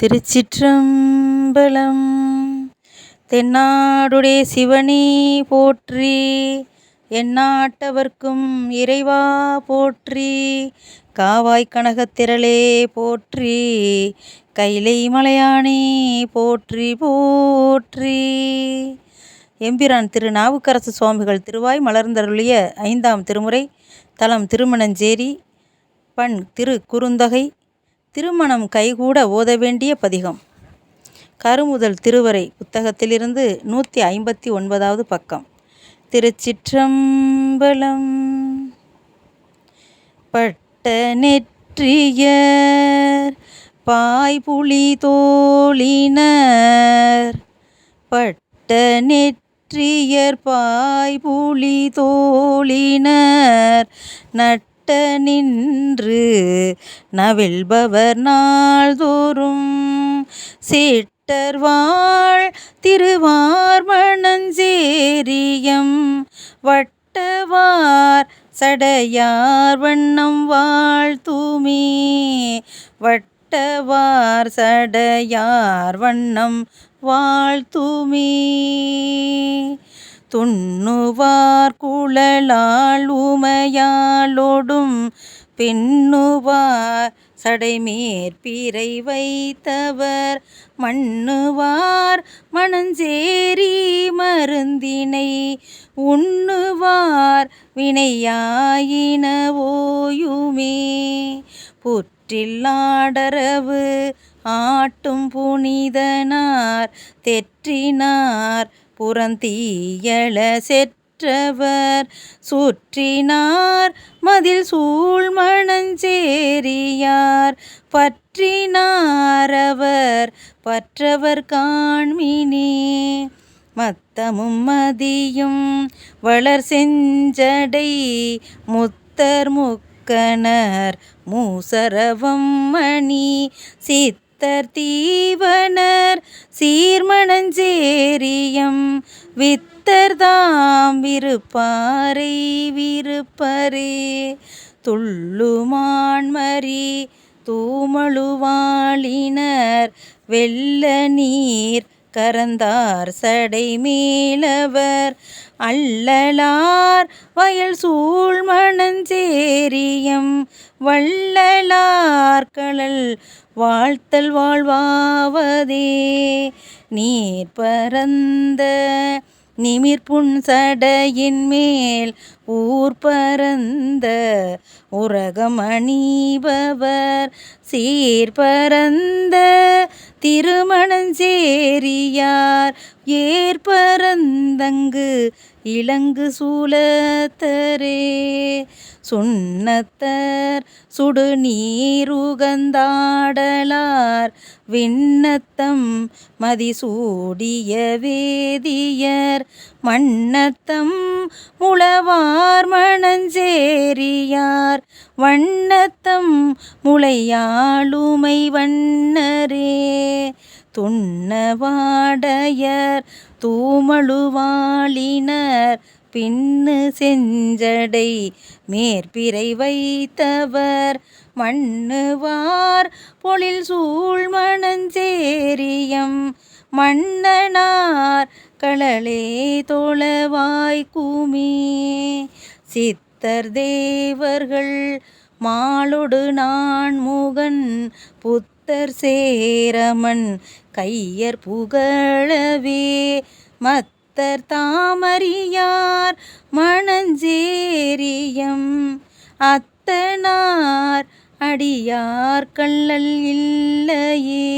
திருச்சிற்றம்பலம். தென்னாடுடைய சிவனே போற்றி, எந்நாட்டவர்க்கும் இறைவா போற்றி. காவாய் கனகத்திரளே போற்றி, கைலை மலையானே போற்றி போற்றி. எம்பிரான் திரு நாவுக்கரசு சுவாமிகள் திருவாய் மலர்ந்தருளிய 5ஆம் திருமுறை. தலம் திருமணஞ்சேரி. பண் திரு குறுந்தொகை. திருமணம் கைகூட ஓத வேண்டிய பதிகம். கருமுதல் திருவரை புத்தகத்திலிருந்து 159வது பக்கம். திருச்சிற்றம்பலம். பட்ட நெற்றியர் பாய்புலி தோளினர், பட்ட நெற்றியர் பாய்புலி தோளினர், நின்று நவில்பவர் நாள்தோறும் சேட்டர்வாள் திருவார்மணஞ்சேரியம், வட்டவார் சடையார் வண்ணம் வாழ்த்துமே, வட்டவார் சடையார் வண்ணம் வாழ்த்துமே. துண்ணுவார் குழலால் உமையாளோடும் பெண்ணுவார் சடைமேற்பிறை வைத்தவர், மண்ணுவார் மணஞ்சேரி மருந்தினை உண்ணுவார் வினையாயின ஓயுமே. புற்றில்லாடரவு ஆட்டும் புனிதனார், தெற்றினார் புறந்தீயள செற்றவர், சுற்றினார் மதில் சூழ்மணஞ்சேரியார், பற்றினார் அவர் பற்றவர் காண்மினே. மத்தமும் மதியும் வளர் செஞ்சடை முத்தர் முக்கணர் மூசரவம் மணி, சித்தர் தீவனர் சீர்மணஞ்சேரியம், வித்தர் தாம் விருப்பாரை விருப்பரே. துள்ளுமான்மரி தூமழுவாளினர், வெள்ள நீர் கரந்தார் சடை மேலவர், அல்லலார் வயல் சூழ்மணஞ்சேரியம், வள்ளலார் கழல் வாழ்த்தல் வாழ்வாவதே. நீர் பரந்த நிமிர்புன் சடையின் மேல் ஊர் பரந்த உரகம் அணிபவர், சீர்பரந்த திருமணஞ்சேரியார், ஏற்பரந்தங்கு இலங்கு சூலத்தரே. சுண்ணத்தர் சுடுநீருகந்தாடலார், விண்ணத்தம் மதிசூடிய வேதியர், மண்ணத்தம் முளவார் மணஞ்சேரியார், வண்ணத்தம் முளையாளுமை வண்ணரே. துண்ணவாடையர் தூமழுவாளினர், பின்னு செஞ்சடை மேற்பிறை வைத்தவர், மண்ணுவார் பொழில் சூழ்மணஞ்சேரியம், மன்னனார் களலே தொழவாய்க்குமே. சித்தர் தேவர்கள் மாலொடு நான்முகன், புத்தர் சேரமன் கையர் புகழவே, மத்தர் தாமறியார் மணஞ்சேரியம், அத்தனார் அடியார் கள்ளல் இல்லையே,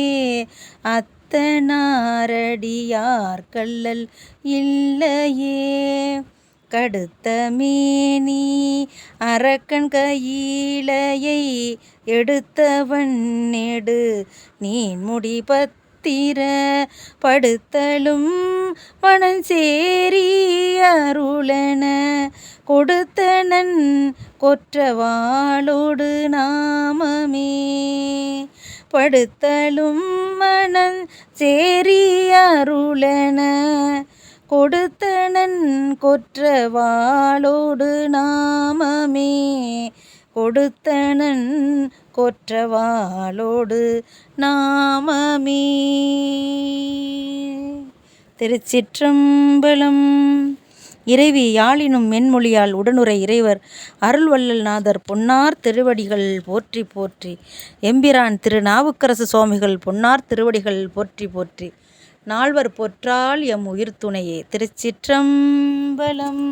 அத்தனார் அடியார் கள்ளல் இல்லையே. கடுத்த மேனி அரக்கன் கையிலையை எடுத்தவன் நெடு நீன்முடி பத்திர, படுத்தலும் மணஞ்சேரி அருளன, கொடுத்தனன் கொற்றவாளோடு நாமமே. படுத்தலும் மணஞ்சேரி அருளன, கொடுத்தனன் கொற்றவாளோடு நாமமே. கொடுத்தனன் கொற்றவாளோடு நாமமே. திருச்சிற்றம்பலம். இறைவி யாழினும் மென்மொழியால் உடனுரை இறைவர் அருள்வள்ளல் நாதர் பொன்னார் திருவடிகள் போற்றி போற்றி. எம்பிரான் திருநாவுக்கரசு சுவாமிகள் பொன்னார் திருவடிகள் போற்றி போற்றி. நால்வர் பொற்றால் எம் உயிர் துணையே. திருச்சிற்றம்பலம்.